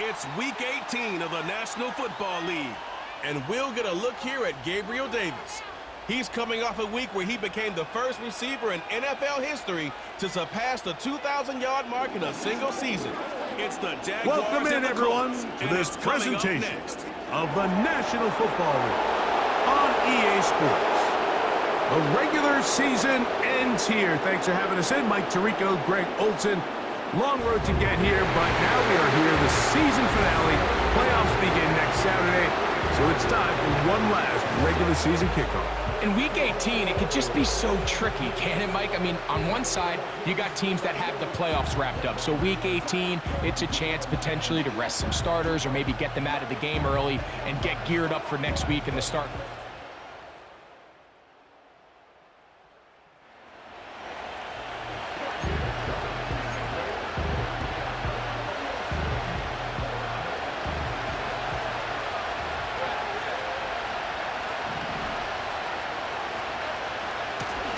It's Week 18 of the National Football League, and we'll get a look here at Gabriel Davis. He's coming off a week where he became the first receiver in NFL history to surpass the 2,000-yard mark in a single season. It's the Jaguars. Welcome in, everyone, to this presentation of the National Football League on EA Sports. The regular season ends here. Thanks for having us in. Mike Tirico, Greg Olson. Long road to get here, but now we are here. The season finale. Playoffs begin next Saturday, so it's time for one last regular season kickoff. In Week 18, it could just be so tricky, can't it, Mike? I mean, on one side, you got teams that have the playoffs wrapped up. So Week 18, it's a chance potentially to rest some starters or maybe get them out of the game early and get geared up for next week in the start.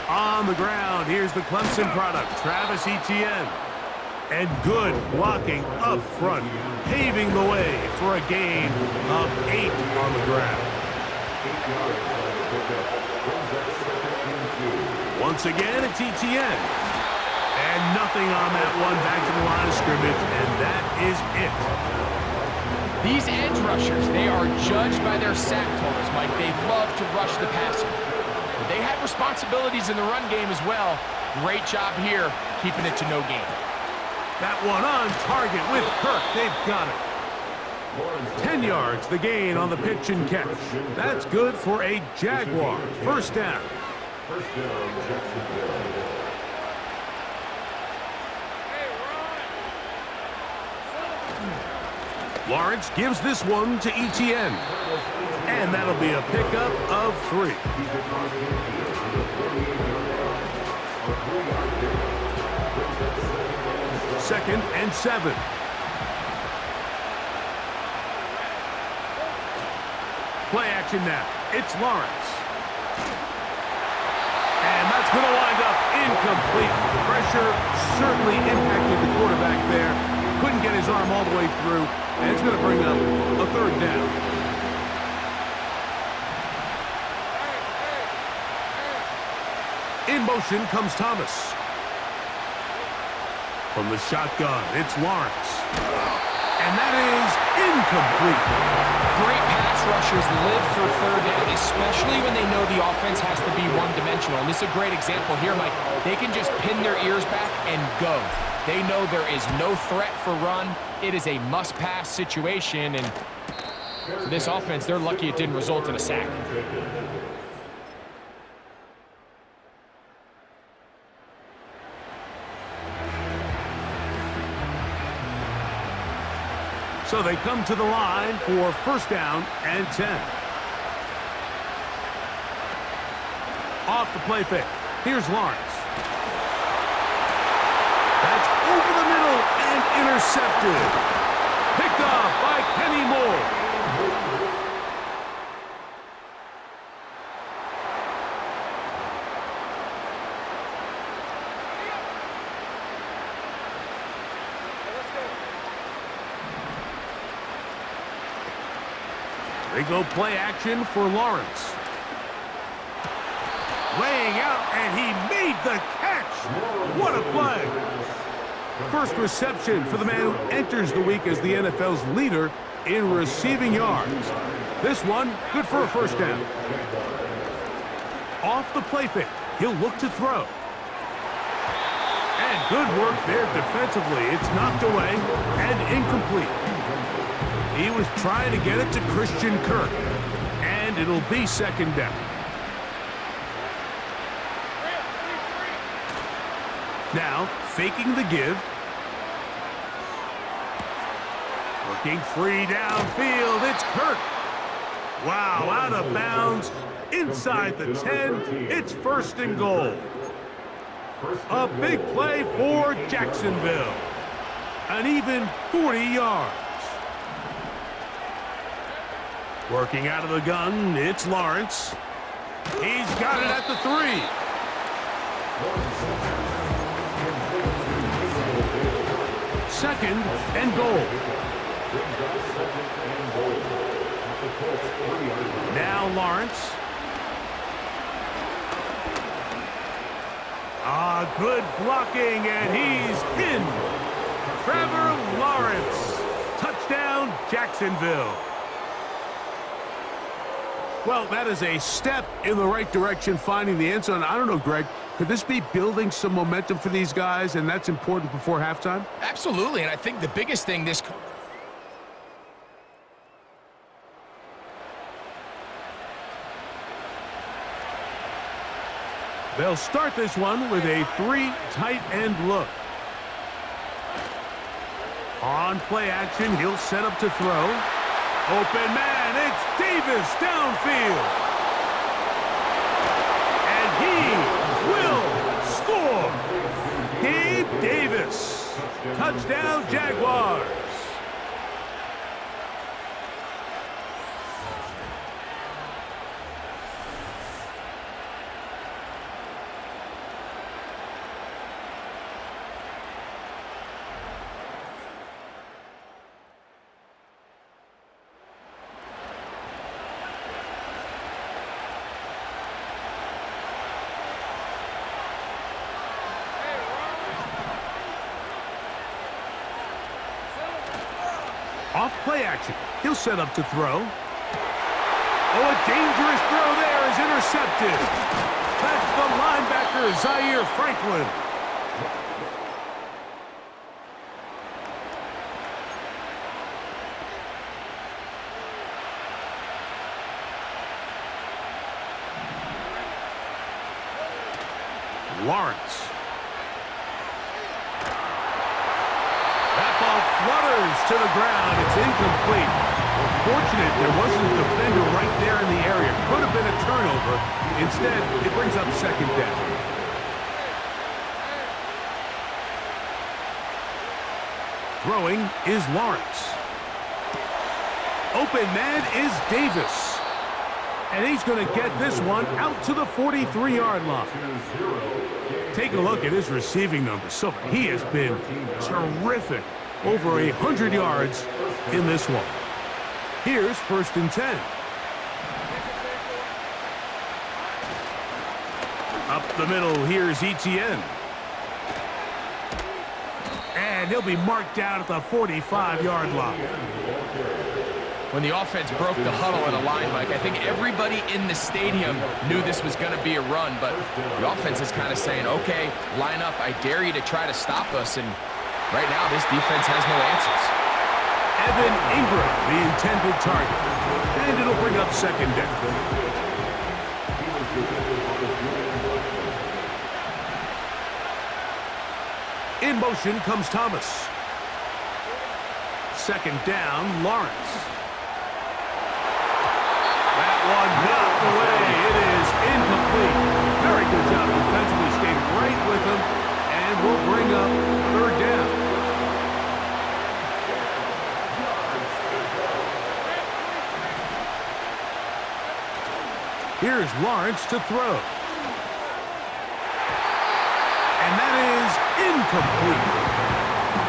On the ground, here's the Clemson product, Travis Etienne. And good blocking up front, paving the way for a gain of 8 on the ground. Once again, it's Etienne. And nothing on that one, back to the line of scrimmage, and that is it. These edge rushers, they are judged by their sack totals, Mike. They love to rush the passer. They have responsibilities in the run game as well. Great job here, keeping it to no gain. That one on target with Kirk. They've got it. 10 yards, the gain on the pitch and catch. That's good for a Jaguar. First down. Lawrence gives this one to Etienne. And that'll be a pickup of 3. Second and 7. Play action now. It's Lawrence. And that's going to wind up incomplete. Pressure certainly impacted the quarterback there. Couldn't get his arm all the way through. And it's going to bring up a third down. In motion comes Thomas. From the shotgun, it's Lawrence. And that is incomplete. Great pass rushers live for third down, especially when they know the offense has to be one-dimensional. And this is a great example here, Mike. They can just pin their ears back and go. They know there is no threat for run. It is a must-pass situation, and for this offense, they're lucky it didn't result in a sack. So they come to the line for first down and 10. Off the play fake. Here's Lawrence. That's over the middle and intercepted. Picked off by Kenny Moore. They go play action for Lawrence. Laying out, and he made the catch. What a play. First reception for the man who enters the week as the NFL's leader in receiving yards. This one, good for a first down. Off the play fake, he'll look to throw. And good work there defensively. It's knocked away and incomplete. He was trying to get it to Christian Kirk, and it'll be second down. Now, faking the give. Working free downfield, it's Kirk. Wow, out of bounds, inside the 10, it's first and goal. A big play for Jacksonville. An even 40 yards. Working out of the gun, it's Lawrence. He's got it at the 3. Second and goal. Now Lawrence. Good blocking, and he's in. Trevor Lawrence. Touchdown, Jacksonville. Well, that is a step in the right direction, finding the end zone. I don't know, Greg, could this be building some momentum for these guys, and that's important before halftime? Absolutely, and I think the biggest thing this... They'll start this one with a 3 tight end look. On play action, he'll set up to throw. Open man, it's Davis downfield. And he will score. Gabe Davis. Touchdown, Jaguars. Off play action. He'll set up to throw. Oh, a dangerous throw there is intercepted. That's the linebacker, Zaire Franklin. Lawrence. Flutters to the ground. It's incomplete. Well, fortunate there wasn't a defender right there in the area. Could have been a turnover. Instead, it brings up second down. Throwing is Lawrence. Open man is Davis. And he's going to get this one out to the 43-yard line. Take a look at his receiving numbers. So he has been terrific. Over 100 yards in this one. Here's 1st and 10. Up the middle, here's Etienne. And he'll be marked down at the 45-yard line. When the offense broke the huddle in a line, Mike, I think everybody in the stadium knew this was going to be a run, but the offense is kind of saying, okay, line up, I dare you to try to stop us, and right now, this defense has no answers. Evan Ingram, the intended target. And it'll bring up second down. In motion comes Thomas. Second down, Lawrence. That one knocked away. It is incomplete. Very good job defensively. Stayed right with him. And we'll bring up 3rd down. Here's Lawrence to throw. And that is incomplete.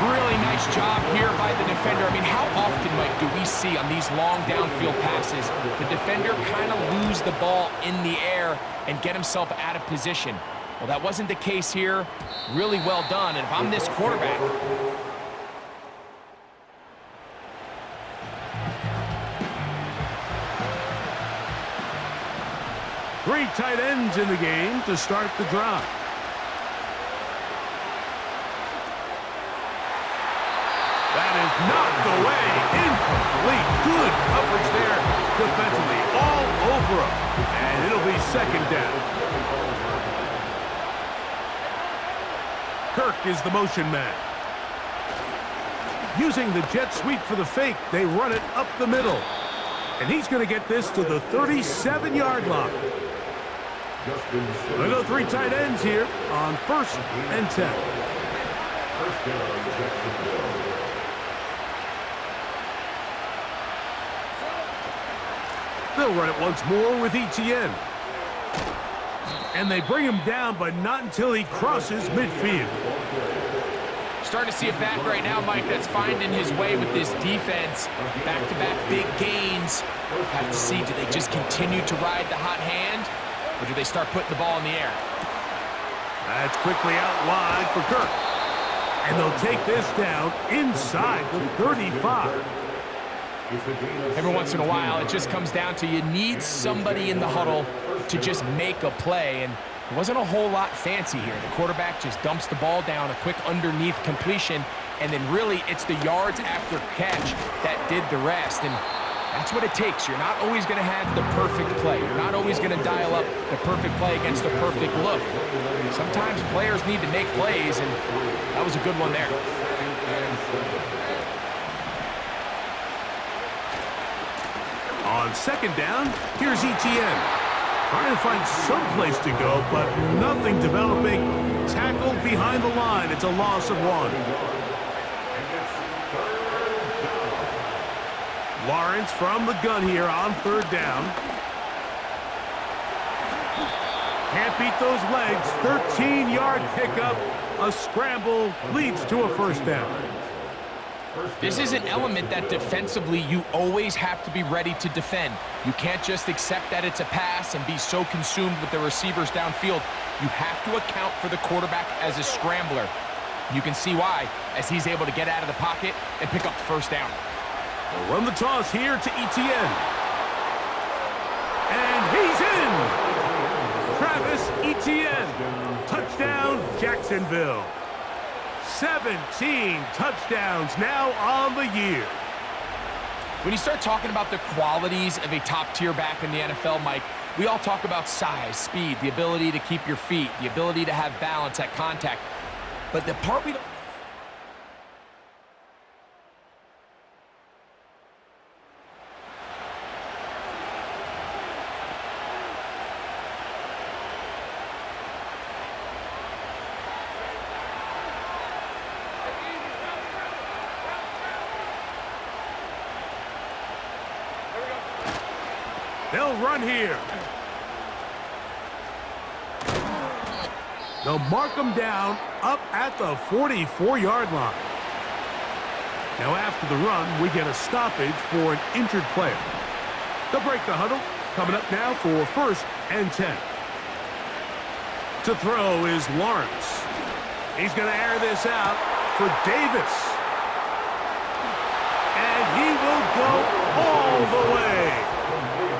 Really nice job here by the defender. I mean, how often, Mike, do we see on these long downfield passes the defender kind of lose the ball in the air and get himself out of position? Well, that wasn't the case here. Really well done. And if I'm this quarterback... Three tight ends in the game to start the drive. That is knocked away. Incomplete. Good coverage there defensively. All over him. And it'll be second down. Kirk is the motion man. Using the jet sweep for the fake, they run it up the middle. And he's going to get this to the 37-yard line. They go 3 tight ends here on 1st and 10. They'll run it once more with Etienne. And they bring him down, but not until he crosses midfield. Starting to see a back right now, Mike, that's finding his way with this defense. Back-to-back big gains. Have to see, do they just continue to ride the hot hand, or do they start putting the ball in the air? That's quickly out wide for Kirk. And they'll take this down inside the 35. Every once in a while, it just comes down to you need somebody in the huddle to just make a play, and it wasn't a whole lot fancy here. The quarterback just dumps the ball down, a quick underneath completion, and then really it's the yards after catch that did the rest, and that's what it takes. You're not always going to have the perfect play. You're not always going to dial up the perfect play against the perfect look. Sometimes players need to make plays, and that was a good one there. On second down, here's Etienne. Trying to find some place to go, but nothing developing. Tackled behind the line. It's a loss of 1. Lawrence from the gun here on third down. Can't beat those legs. 13-yard pickup. A scramble leads to a first down. This is an element that defensively you always have to be ready to defend. You can't just accept that it's a pass and be so consumed with the receivers downfield. You have to account for the quarterback as a scrambler. You can see why, as he's able to get out of the pocket and pick up the first down. They'll run the toss here to Etienne. And he's in! Travis Etienne. Touchdown, Jacksonville. 17 touchdowns now on the year. When you start talking about the qualities of a top-tier back in the NFL, Mike, we all talk about size, speed, the ability to keep your feet, the ability to have balance at contact. But the part we don't... They'll run here. They'll mark them down up at the 44-yard line. Now after the run, we get a stoppage for an injured player. They'll break the huddle. Coming up now for 1st and 10. To throw is Lawrence. He's going to air this out for Davis. And he will go all the way.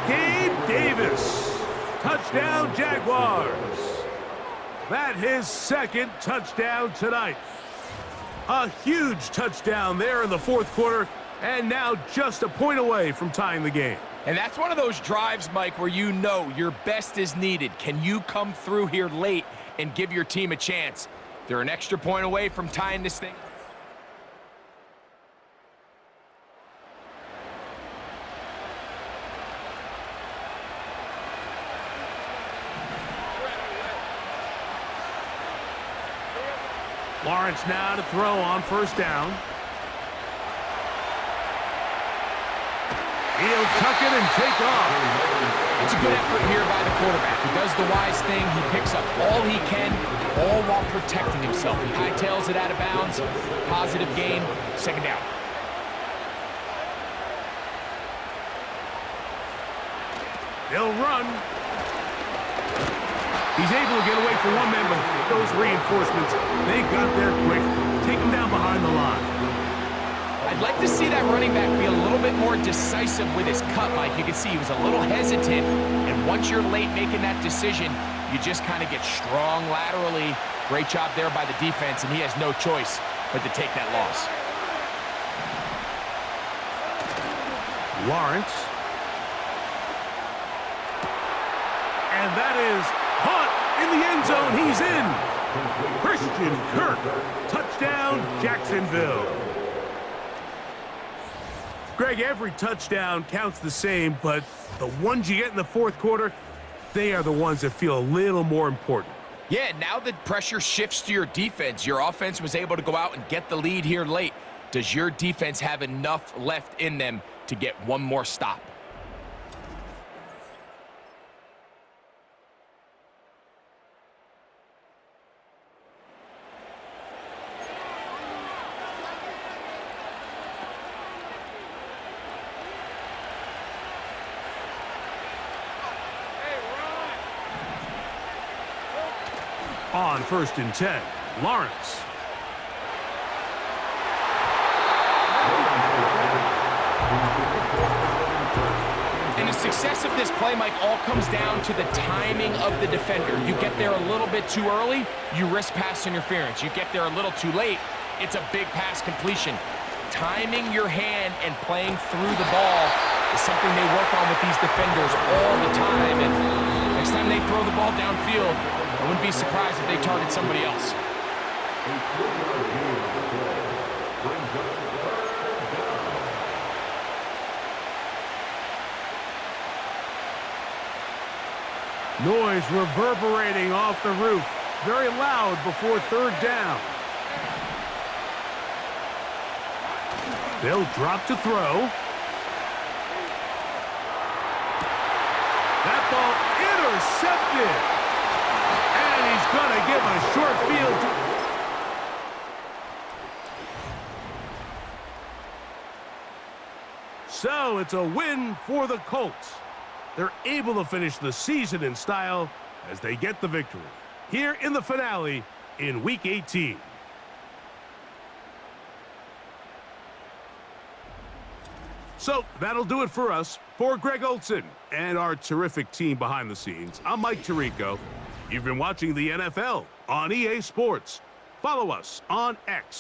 Gabe Davis, touchdown Jaguars. That his second touchdown tonight. A huge touchdown there in the fourth quarter, and now just a point away from tying the game. And that's one of those drives, Mike, where you know your best is needed. Can you come through here late and give your team a chance? They're an extra point away from tying this thing. Lawrence now to throw on first down. He'll tuck it and take off. It's a good effort here by the quarterback. He does the wise thing. He picks up all he can, all while protecting himself. He hightails it out of bounds. Positive gain. Second down. They'll run. He's able to get away from one man, but those reinforcements, they got there quick. Take him down behind the line. I'd like to see that running back be a little bit more decisive with his cut, Mike. You can see he was a little hesitant, and once you're late making that decision, you just kind of get strong laterally. Great job there by the defense, and he has no choice but to take that loss. Lawrence. And that is caught in the end zone. He's in. Christian Kirk. Touchdown, Jacksonville. Greg, every touchdown counts the same, but the ones you get in the fourth quarter, they are the ones that feel a little more important. Yeah, now the pressure shifts to your defense. Your offense was able to go out and get the lead here late. Does your defense have enough left in them to get one more stop? On 1st and 10, Lawrence. And the success of this play, Mike, all comes down to the timing of the defender. You get there a little bit too early, you risk pass interference. You get there a little too late, it's a big pass completion. Timing your hand and playing through the ball is something they work on with these defenders all the time. And next time they throw the ball downfield, I wouldn't be surprised if they target somebody else. Noise reverberating off the roof. Very loud before 3rd down. They'll drop to throw. That ball intercepted. And he's going to give a short field. So it's a win for the Colts. They're able to finish the season in style as they get the victory here in the finale in Week 18. So that'll do it for us. For Greg Olson and our terrific team behind the scenes, I'm Mike Tirico. You've been watching the NFL on EA Sports. Follow us on X